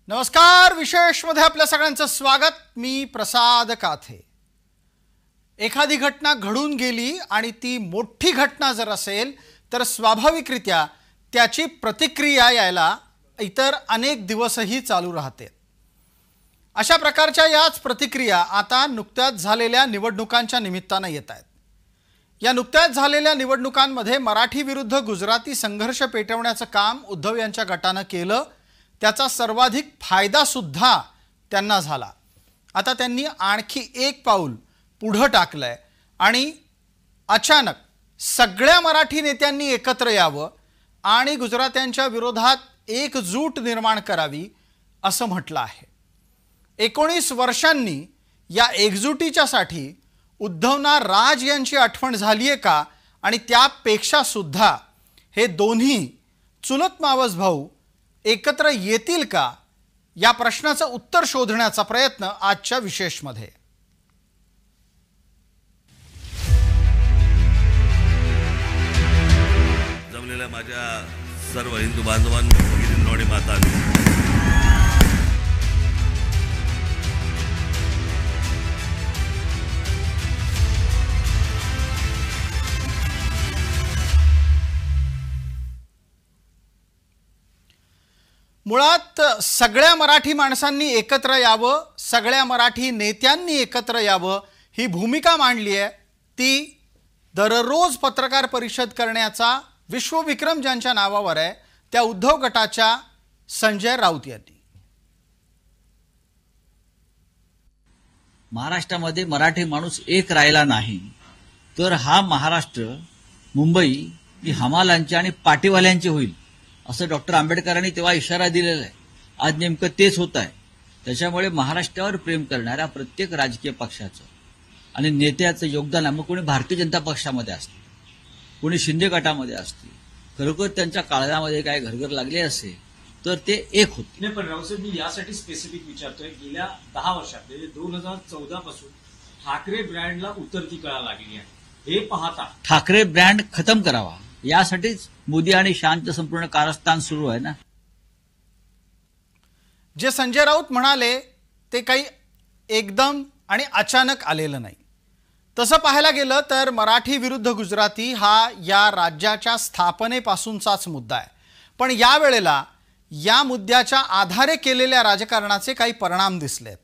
नमस्कार, विशेषमध्ये आपल्या सगळ्यांचं स्वागत। मी प्रसाद काथे। एखादी घटना घडून गेली आणि ती मोठी घटना जर असेल तर स्वाभाविकरित्या त्याची प्रतिक्रिया यायला इतर अनेक दिवसही चालू राहते। अशा प्रकारच्या याच प्रतिक्रिया आता नुकत्याच झालेल्या निवडणुकांच्या निमित्ताने येत आहेत। या नुकत्याच झालेल्या निवडणुकांमध्ये मराठी विरुद्ध गुजराती संघर्ष पेटवण्याचं काम उद्धव यांच्या गटाने केलं। त्याचा सर्वाधिक फायदा सुद्धा त्यांना झाला। आता त्यांनी आणखी एक पाऊल पुढे टाकलंय आणि अचानक सगळ्या मराठी नेत्यांनी एकत्र यावं आणि गुजरात्यांच्या विरोधात एकजूट निर्माण करावी असं म्हटलं आहे। 19 वर्षांनी या एकजुटीच्यासाठी उद्धवना राज यांची आठवण झाली आहे का आणि त्यापेक्षा सुद्धा हे दोन्ही चुलत मावस भाऊ एकत्र येतील का या प्रश्नाचं उत्तर शोधण्याचा प्रयत्न आजच्या विशेषमध्ये। जमलेल्या माझ्या सर्व हिंदू बांधवांनी, भगिनींनो आणि मातांनो, मुळात सगळ्या मराठी माणसांनी एकत्र यावं, सगळ्या मराठी नेत्यांनी एकत्र यावं ही भूमिका मांडली आहे। ती दररोज पत्रकार परिषद करण्याचा विश्वविक्रम ज्यांच्या नावावर आहे त्या उद्धव गटाच्या संजय राऊत यांनी। महाराष्ट्रामध्ये मराठी माणूस एक राहिला नाही तर हा महाराष्ट्र मुंबई ही हमालांची आणि पाटीवाल्यांची होईल असं डॉक्टर आंबेडकरांनी तेव्हा इशारा दिलेला आहे। आज नेमकं तेच होत आहे। त्याच्यामुळे महाराष्ट्रावर प्रेम करणाऱ्या प्रत्येक राजकीय पक्षाचं आणि नेत्याचं योगदान मग कोणी भारतीय जनता पक्षामध्ये असते, कोणी शिंदे गटामध्ये असते, खरोखर त्यांच्या काळजामध्ये काय घरघर लागले असेल तर ते एक होते। नाही, पण रावसाहेब मी यासाठी स्पेसिफिक विचारतोय, गेल्या 10 वर्षात म्हणजे 2014 पासून ठाकरे ब्रँडला उतरती कळा लागली आहे। हे पाहता ठाकरे ब्रँड खतम करावा यासाठीच मोदी आणि शांत संपूर्ण कारस्थान सुरू आहे ना। जे संजय राऊत म्हणाले ते काही एकदम आणि अचानक आलेलं नाही। तसं पाहायला गेलं तर मराठी विरुद्ध गुजराती हा या राज्याच्या स्थापनेपासूनचाच मुद्दा आहे। पण या वेळेला या मुद्द्याच्या आधारे केलेल्या राजकारणाचे काही परिणाम दिसलेत।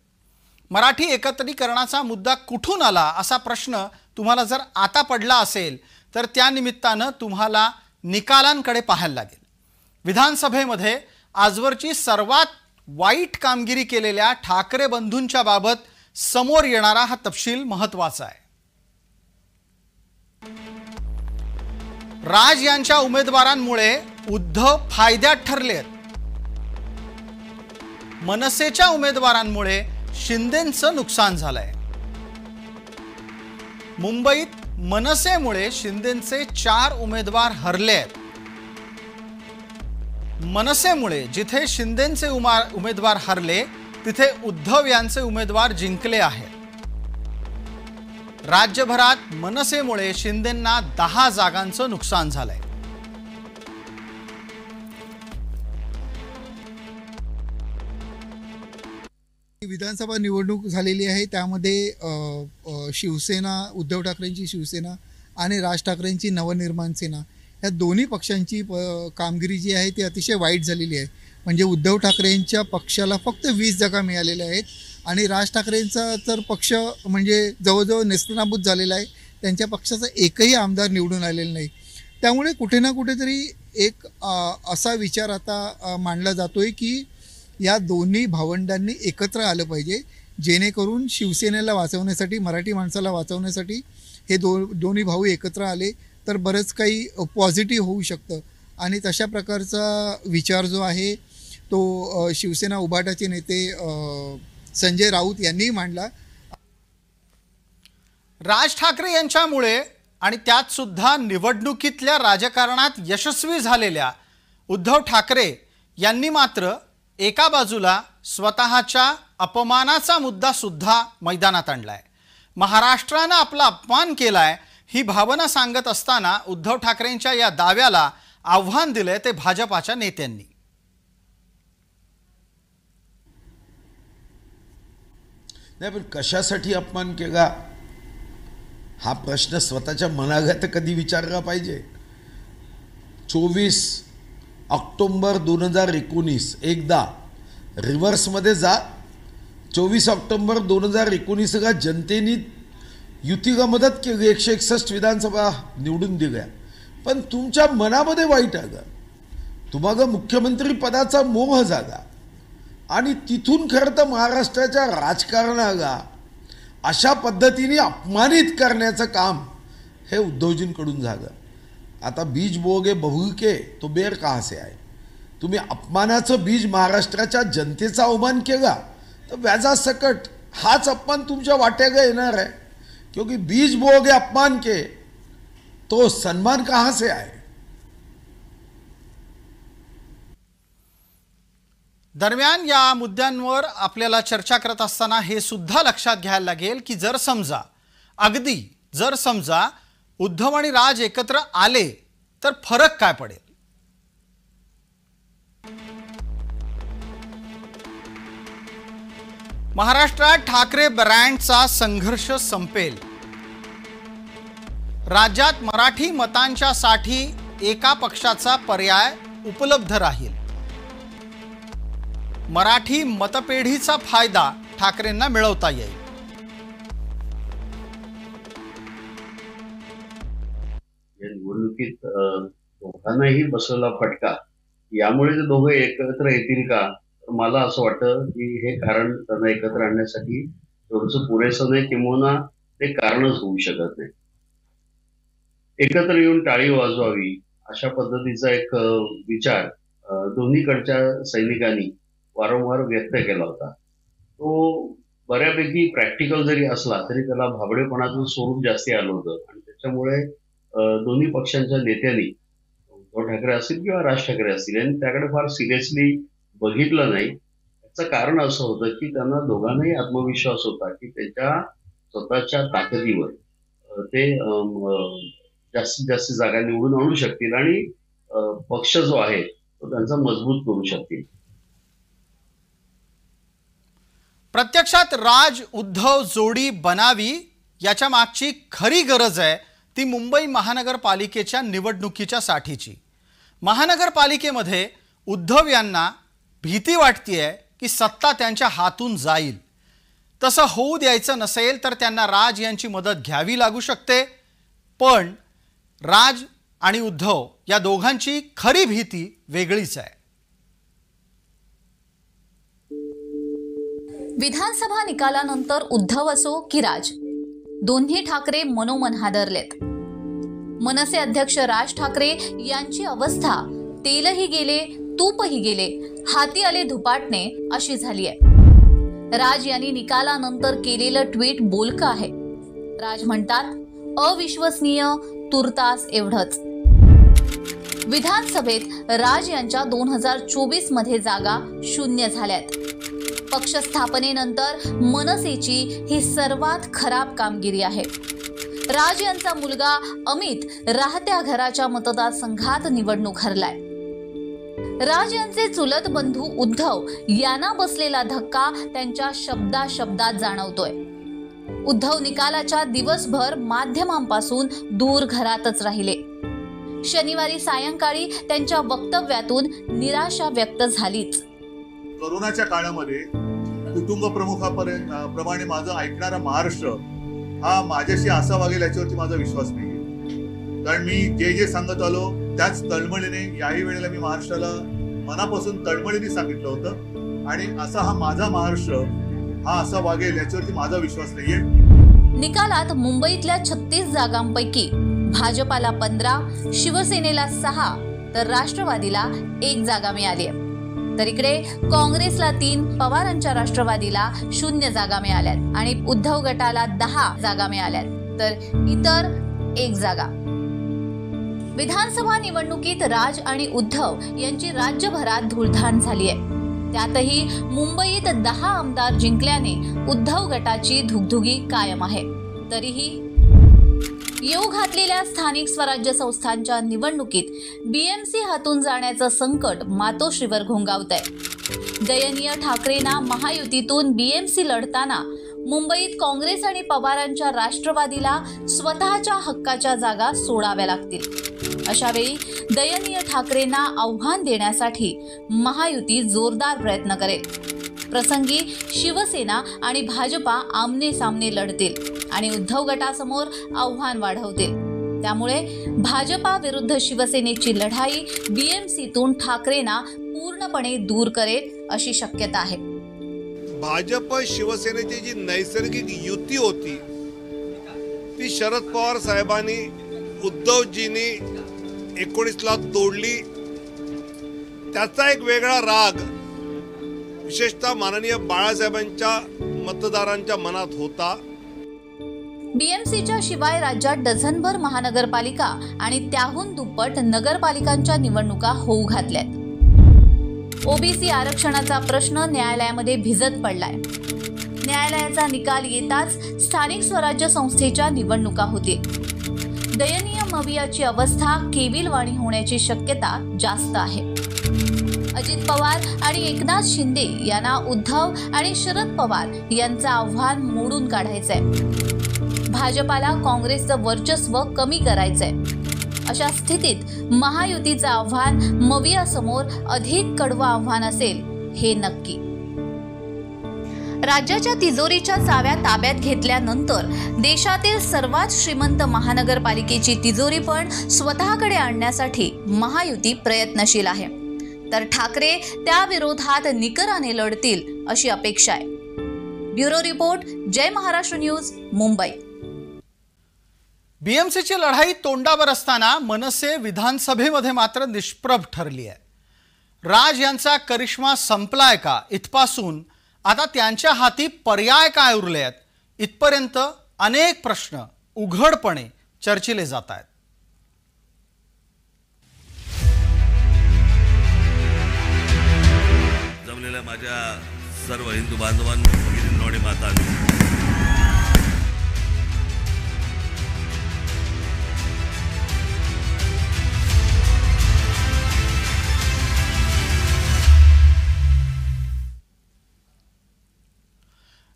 मराठी एकत्रीकरणाचा मुद्दा कुठून आला असा प्रश्न तुम्हाला जर आता पडला असेल तर त्या निमित्तानं तुम्हाला निकालांकडे पाहायला लागेल। विधानसभेमध्ये आजवरची सर्वात वाईट कामगिरी केलेल्या ठाकरे बंधूंच्या बाबत समोर येणारा हा तपशील महत्त्वाचा आहे। राज यांच्या उमेदवारांमुळे उद्धव फायद्यात ठरलेत। मनसेच्या उमेदवारांमुळे शिंदेंचं नुकसान झालंय। मुंबईत मनसेमुळे शिंदेंचे 4 उमेदवार हरले आहेत। मनसेमुळे जिथे शिंदेंचे उमेदवार हरले तिथे उद्धव यांचे उमेदवार जिंकले आहेत। राज्यभरात मनसेमुळे शिंदेंना 10 जागांचं नुकसान झालंय। विधानसभा निवडणूक झालेली आहे, त्यामध्ये शिवसेना, उद्धव ठाकरेंची शिवसेना आणि राज ठाकरेंची नवनिर्माण सेना या दोन्ही पक्षांची कामगिरी जी आहे ती अतिशय वाईट झालेली आहे। म्हणजे उद्धव ठाकरेंच्या पक्षाला फक्त 20 जागा मिळालेल्या आहेत आणि राज ठाकरेंचा तर पक्ष म्हणजे जवळजवळ नेस्तनाबूत झालेला आहे। त्यांच्या पक्षाचा एकही आमदार निवडून आलेला नाही। त्यामुळे कुठे ना कुठेतरी एक असा विचार आता मांडला जातोय की या दोन्ही भावंडांनी एकत्र आलं पाहिजे, जेणेकरून शिवसेनेला वाचवण्यासाठी, मराठी माणसाला वाचवण्यासाठी हे दोन्ही भाऊ एकत्र आले तर बरंच काही पॉझिटिव्ह होऊ शकतं। आणि तशा प्रकारचा विचार जो आहे तो शिवसेना उभाटाचे नेते संजय राऊत यांनी मांडला। राज ठाकरे यांच्यामुळे आणि त्यात सुद्धा निवडणुकीतल्या राजकारणात यशस्वी झालेल्या उद्धव ठाकरे यांनी मात्र एका बाजूला स्वतःच्या अपमानाचा मुद्दा सुद्धा मैदानात आणलाय। महाराष्ट्राने आपला अपमान केलाय ही भावना सांगत असताना उद्धव ठाकरेंच्या या दाव्याला आव्हान दिले ते भाजपाच्या नेत्यांनी। नाही, पण कशासाठी अपमान केला हा प्रश्न स्वतःच्या मनागत कधी विचारला पाहिजे. 24 ऑक्टोंबर 2019 एकदा रिव्हर्समध्ये जा. 24 ऑक्टोंबर 2019ला जनतेने युतीला मदत केली, 161 विधानसभा निवडून दिल्या, पण तुमच्या मनामध्ये वाईट आलं, तुम्हाला मुख्यमंत्री पदाचा मोह झाला आणि तिथून खरं तर महाराष्ट्राच्या राजकारणाला अशा पद्धतीने अपमानित करण्याचं काम हे उद्धवजींकडून झालं. आता बीज बोगे बहू के तो बेर कहाँ से आए. तुम्ही अपमानाचं बीज महाराष्ट्राच्या जनतेचा अवमान केला तर व्याजासकट हाच अपमान तुमच्या वाट्याला येणार आहे. क्योंकि बीज बोगे अपमान के तो सन्मान कहाँ से आए. दरम्यान या मुद्द्यांवर आपल्याला चर्चा करत असताना हे सुद्धा लक्षात घ्यायला लागेल की जर समजा उद्धव आणि राज एकत्र आले तर फरक काय पडेल. महाराष्ट्रात ठाकरे ब्रँडचा संघर्ष संपेल. राज्यात मराठी मतांच्या साठी एका पक्षाचा पर्याय उपलब्ध राहील. मराठी मतपेढीचा फायदा ठाकरेंना मिळवता येईल. या निवडणुकीत दोघांनाही बसलेला फटका, यामुळे ते दोघे एकत्र येतील का, तर मला असं वाटतं की हे कारण त्यांना एकत्र आणण्यासाठी थोडंसं पुरेसं नाही, किंवा ते कारणच होऊ शकत नाही. एकत्र येऊन टाळी वाजवावी अशा पद्धतीचा एक विचार दोन्हीकडच्या सैनिकांनी वारंवार व्यक्त केला होता. तो बऱ्यापैकी प्रॅक्टिकल जरी असला तरी त्याला भाबडेपणाचं स्वरूप जास्ती आलं होतं आणि त्याच्यामुळे दोन्ही पक्षांच्या नेत्यांनी, उद्धव ठाकरे असतील किंवा राज ठाकरे असतील, यांनी त्याकडे फार सिरियसली बघितलं नाही. याचं कारण असं होतं की त्यांना दोघांनाही आत्मविश्वास होता की त्यांच्या स्वतःच्या ताकदीवर ते जास्तीत जास्त जागा निवडून आणू शकतील आणि पक्ष जो आहे तो त्यांचा मजबूत करू शकतील. प्रत्यक्षात राज उद्धव जोडी बनावी याच्या मागची खरी गरज आहे ती मुंबई महानगरपालिकेच्या निवडणुकीच्या साठीची. महानगरपालिकेमध्ये उद्धव यांना भीती वाटतेय की सत्ता त्यांच्या हातून जाईल. तसं होऊ द्यायचं नसेल तर त्यांना राज यांची मदत घ्यावी लागू शकते. पण राज आणि उद्धव या दोघांची खरी भीती वेगळीच आहे. विधानसभा निकालानंतर उद्धव असो की राज, दोन्ही ठाकरे मनोमन हादरलेत. मनसे अध्यक्ष राज ठाकरे यांची अवस्था तेलही गेले तूपही गेले, हाती आले धुपाटणे अशी झाली आहे. राज यांनी निकालानंतर केलेलं ट्विट बोलकं आहे. राज म्हणतात, अविश्वसनीय, तुर्तास एवढंच. विधानसभेत राज यांच्या 2024 मध्ये जागा शून्य झाल्यात. पक्ष स्थापनेनंतर मनसेची ही सर्वात खराब कामगिरी आहे. राज यांचा मुलगा अमित राहत्या घराच्या मतदारसंघात निवडणूक हरलाय. राज यांचे चुलत बंधू उद्धव यांना बसलेला धक्का त्यांच्या शब्दात जाणवतोय. उद्धव निकालाच्या दिवसभर माध्यमांपासून दूर घरातच राहिले. शनिवारी सायंकाळी त्यांच्या वक्तव्यातून निराशा व्यक्त झालीच. कोरोनाच्या काळामध्ये कुटुंब प्रमुखाप्रमाणे माझं ऐकणारा महाराष्ट्र हा माझ्याशी असा वागेल याच्यावरती माझा विश्वास नाही. कारण मी जे सांगत आलो त्याच तळमळीने याही वेळेला मी महाराष्ट्राला मनापासून तळमळीने सांगितलं होतं आणि असा हा माझा महाराष्ट्र हा असा वागेल याच्यावरती माझा विश्वास नाहीये. निकालात मुंबईतल्या 36 जागांपैकी भाजपाला 15, शिवसेनेला 6 तर राष्ट्रवादीला 1 जागा मिळाली. तर इकडे काँग्रेसला 3, पवारांच्या राष्ट्रवादीला 0 जागा मिळाल्यात आणि उद्धव गटाला 10 जागा मिळाल्यात तर इतर 1 जागा. विधानसभा निवडणुकीत राज आणि उद्धव यांची राज्यभरात धुळधाण झाली आहे. त्यातही मुंबईत 10 आमदार जिंकल्याने उद्धव गटाची धुगधुगी कायम आहे. तरीही येऊ घातलेल्या स्थानिक स्वराज्य संस्थांच्या निवडणुकीत बीएमसी हातून जाण्याचं संकट मातोश्रीवर घोंगावत आहे. दयनीय ठाकरेंना महायुतीतून बीएमसी लढताना मुंबईत काँग्रेस आणि पवारांच्या राष्ट्रवादीला स्वतःच्या हक्काच्या जागा सोडाव्या लागतील. अशावेळी दयनीय ठाकरेंना आव्हान देण्यासाठी महायुती जोरदार प्रयत्न करेल. प्रसंगी शिवसेना आणि भाजपा आमने सामने लढतील आणि उद्धव गटासमोर आव्हान वाढवतील. त्यामुळे भाजपा विरुद्ध शिवसेनेची लढाई बीएमसीतून ठाकरेंना पूर्णपणे दूर करेल अशी शक्यता आहे. भाजप शिवसेनेची जी नैसर्गिक युती होती ती शरद पवार साहेबांनी उद्धवजींनी 19ला तोडली. त्याचा एक वेगळा राग विशेषतः माननीय बाळासाहेबांच्या मतदारांच्या मनात होता. बीएमसीच्या शिवाय राज्यात डझनभर महानगरपालिका आणि त्याहून दुप्पट नगरपालिकांच्या निवडणुका होऊ घातल्यात. ओबीसी आरक्षणाचा प्रश्न न्यायालयामध्ये भिजत पडलाय. न्यायालयाचा निकाल येताच स्थानिक स्वराज्य संस्थेच्या निवडणुका होतील. दयनीय मवियाची अवस्था केविलवाणी होण्याची शक्यता जास्त आहे. अजित पवार आणि एकनाथ शिंदे यांना उद्धव आणि शरद पवार यांचं आव्हान मोडून काढायचंय. भाजपाला काँग्रेसचं वर्चस्व कमी करायचंय. अशा स्थितीत महायुतीचं आव्हान मवियासमोर अधिक कडवं आव्हान असेल हे नक्की. राज्याच्या तिजोरीच्या चाव्या ताब्यात घेतल्यानंतर देशातील सर्वात श्रीमंत महानगरपालिकेची तिजोरी पण स्वतःकडे आणण्यासाठी महायुती प्रयत्नशील आहे. तर ठाकरे त्या विरोधात निकराने लढतील अशी अपेक्षा आहे. ब्युरो रिपोर्ट, जय महाराष्ट्र न्यूज, मुंबई. बीएमसीची लढाई तोंडावर असताना मनसे विधानसभेमध्ये मात्र निष्प्रभ ठरली आहे. राज यांचा करिश्मा संपलाय का इथपासून आता त्यांच्या हाती पर्याय काय उरले आहेत इथपर्यंत अनेक प्रश्न उघडपणे चर्चिले जात आहेत. जमलेल्या माझ्या सर्व हिंदू बांधवांनो, भगिनींनो आणि मातांनो,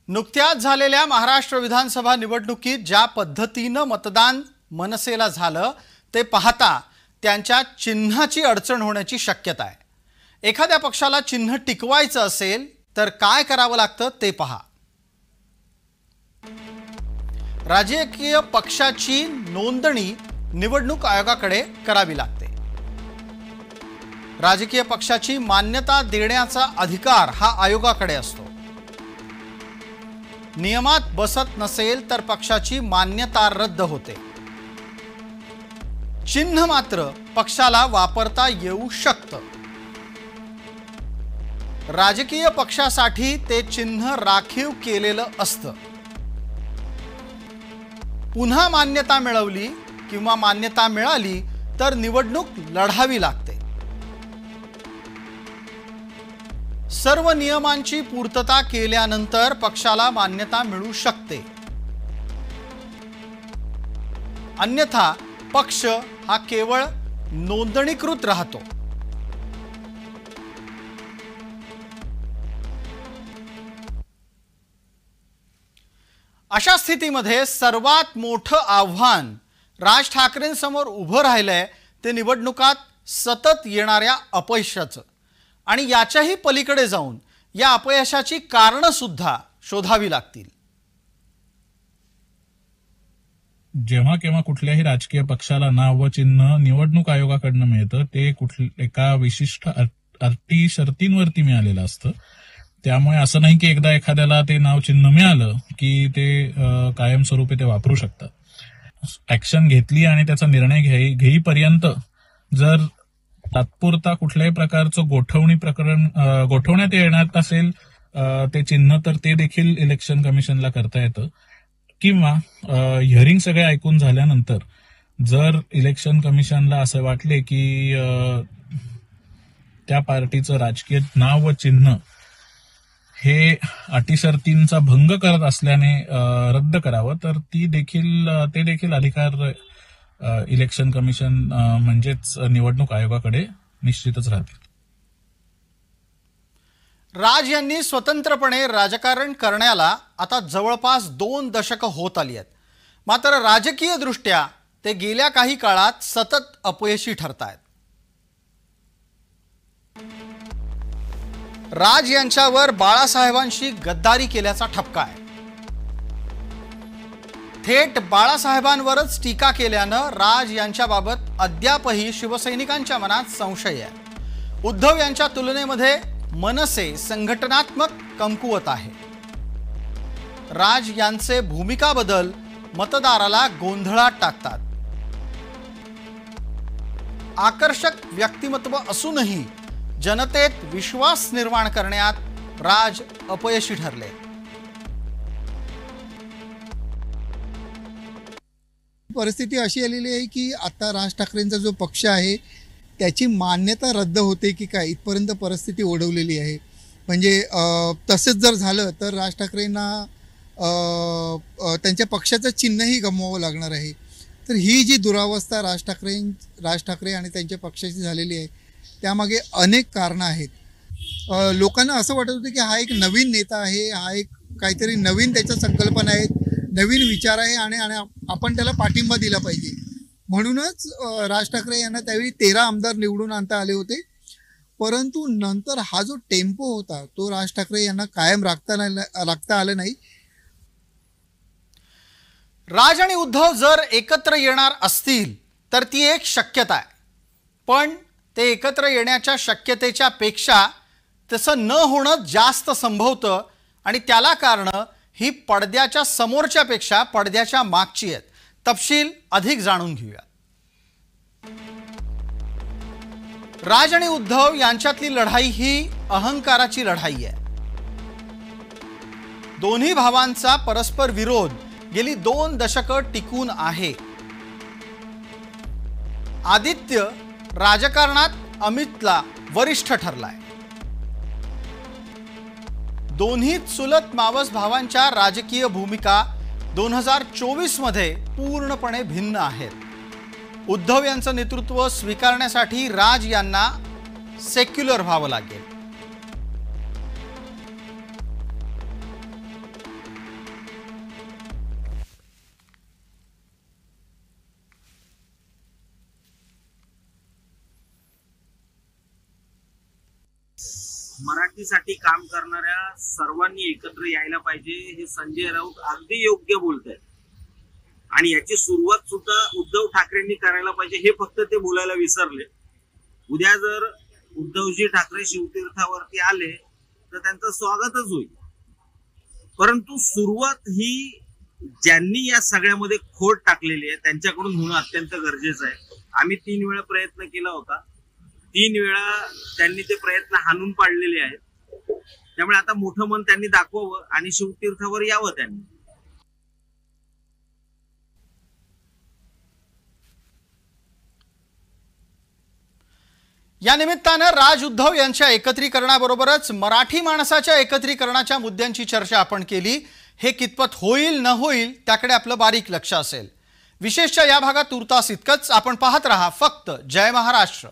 नुकत्याच झालेल्या महाराष्ट्र विधानसभा निवडणुकीत ज्या पद्धतीनं मतदान मनसेला झालं ते पाहता त्यांच्या चिन्हाची अडचण होण्याची शक्यता आहे. एखाद्या पक्षाला चिन्ह टिकवायचं असेल तर काय करावं लागतं ते पहा. राजकीय पक्षाची नोंदणी निवडणूक आयोगाकडे करावी लागते. राजकीय पक्षाची मान्यता देण्याचा अधिकार हा आयोगाकडे असतो. नियमात बसत नसेल तर पक्षाची मान्यता रद्द होते. चिन्ह मात्र पक्षाला वापरता येऊ शकतं. राजकीय पक्षासाठी ते चिन्ह राखीव केलेलं असतं. पुन्हा मान्यता मिळवली किंवा मान्यता मिळाली तर निवडणूक लढावी लागते. सर्व नियमांची पूर्तता केल्यानंतर पक्षाला मान्यता मिळू शकते. अन्यथा पक्ष हा केवळ नोंदणीकृत राहतो. अशा स्थितीमध्ये सर्वात मोठं आव्हान राज ठाकरेंसमोर उभं राहिलंय ते निवडणुकात सतत येणाऱ्या अपयशाचं. आणि याच्याही पलीकडे जाऊन या अपयशाची कारणं सुद्धा शोधावी लागतील. जेव्हा केव्हा कुठल्याही राजकीय पक्षाला नाव व चिन्ह निवडणूक आयोगाकडनं मिळतं ते एका विशिष्ट अटी शर्तींवरती मिळालेलं असतं. त्यामुळे असं नाही की एकदा एखाद्याला ते नाव चिन्ह मिळालं की ते कायमस्वरूपी ते वापरू शकतात. ऍक्शन घेतली आणि त्याचा निर्णय घेईपर्यंत जर तात्पुरता कुठल्याही प्रकारचं गोठवण्यात येणार असेल ते चिन्ह तर ते देखील इलेक्शन कमिशनला करता येतं. किंवा हिअरिंग सगळे ऐकून झाल्यानंतर जर इलेक्शन कमिशनला असं वाटले की त्या पार्टीचं राजकीय नाव व चिन्ह हे अटीशर्तींचा भंग करत असल्याने रद्द करावं तर ते देखील अधिकार इलेक्शन कमिशन म्हणजेच निवडणूक आयोगाकडे निश्चितच राहतील. राज यांनी स्वतंत्रपणे राजकारण करण्याला आता जवळपास 2 दशकं होत आली आहेत. मात्र राजकीय दृष्ट्या ते गेल्या काही काळात सतत अपयशी ठरतायत. राज यांच्यावर बाळासाहेबांशी गद्दारी केल्याचा ठपका आहे. थेट बाळासाहेबांवरच टीका केल्यानं राज यांच्याबाबत अद्यापही शिवसैनिकांच्या मनात संशय आहे. उद्धव यांच्या तुलनेमध्ये मनसे संघटनात्मक कमकुवत आहे. राज यांचे भूमिका बदल मतदाराला गोंधळात टाकतात. आकर्षक व्यक्तिमत्व असूनही जनतेत विश्वास निर्माण करण्यात राज अपयशी ठरले. परिस्थिती अशी आलेली आहे की आता राज ठाकरेंचा जो पक्ष आहे त्याची मान्यता रद्द होते की काय इथपर्यंत परिस्थिती ओढवलेली आहे. म्हणजे तसेच जर झालं तर राज ठाकरेंना त्यांच्या पक्षाचं चिन्हही गमवावं लागणार आहे. तर ही जी दुरावस्था राज ठाकरे आणि त्यांच्या पक्षाची झालेली आहे त्यामागे अनेक कारणं आहेत. लोकांना असं वाटत होतं की हा एक नवीन नेता आहे, हा एक काहीतरी नवीन त्याच्या संकल्पना आहेत, नवीन विचार आहे आणि आपण त्याला पाठिंबा दिला पाहिजे. म्हणूनच राज ठाकरे यांना त्यावेळी 13 आमदार निवडून आणता आले होते. परंतु नंतर हा जो टेम्पो होता तो राज ठाकरे यांना कायम राखता आला नाही. राज आणि उद्धव जर एकत्र येणार असतील तर ती एक शक्यता आहे. पण ते एकत्र येण्याच्या शक्यतेच्या पेक्षा तसं न होणं जास्त संभवतं आणि त्याला कारणं ही पडद्याच्या समोरच्या पेक्षा पडद्याच्या मागची आहेत. तपशील अधिक जाणून घेऊया. राज आणि उद्धव यांच्यातली लढाई ही अहंकाराची लढाई आहे. दोन्ही भावांचा परस्पर विरोध गेली 2 दशकं टिकून आहे. आदित्य राजकारणात अमितला वरिष्ठ ठरलाय. दोन्ही चुलत मावस भावांच्या राजकीय भूमिका 2024 मध्ये पूर्णपणे भिन्न आहेत. उद्धव यांचं नेतृत्व स्वीकारण्यासाठी राज यांना सेक्युलर व्हावं लागेल. मराठीसाठी काम करणाऱ्या सर्वांनी एकत्र यायला पाहिजे हे संजय राऊत अगदी योग्य बोलत आहेत. आणि याची सुरुवात सुद्धा उद्धव ठाकरेंनी करायला पाहिजे हे फक्त ते बोलायला विसरले. उद्या जर उद्धवजी ठाकरे शिवतीर्थावरती आले तर त्यांचं स्वागतच होईल. परंतु सुरुवात ही ज्यांनी या सगळ्यामध्ये खोड टाकलेली आहे त्यांच्याकडून होणं अत्यंत गरजेचं आहे. आम्ही 3 वेळा प्रयत्न केला होता. 3 वेळा त्यांनी ते प्रयत्न हाणून पाडलेले आहेत. त्यामुळे आता मोठं मन त्यांनी दाखवावं आणि शिवतीर्थावर यावं त्यांनी. या निमित्तानं राज उद्धव यांच्या एकत्रीकरणाबरोबरच मराठी माणसाच्या एकत्रीकरणाच्या मुद्द्यांची चर्चा आपण केली. हे कितपत होईल न होईल त्याकडे आपलं बारीक लक्ष असेल. विशेषतः या भागात तुर्तास इतकंच. आपण पाहत रहा फक्त जय महाराष्ट्र.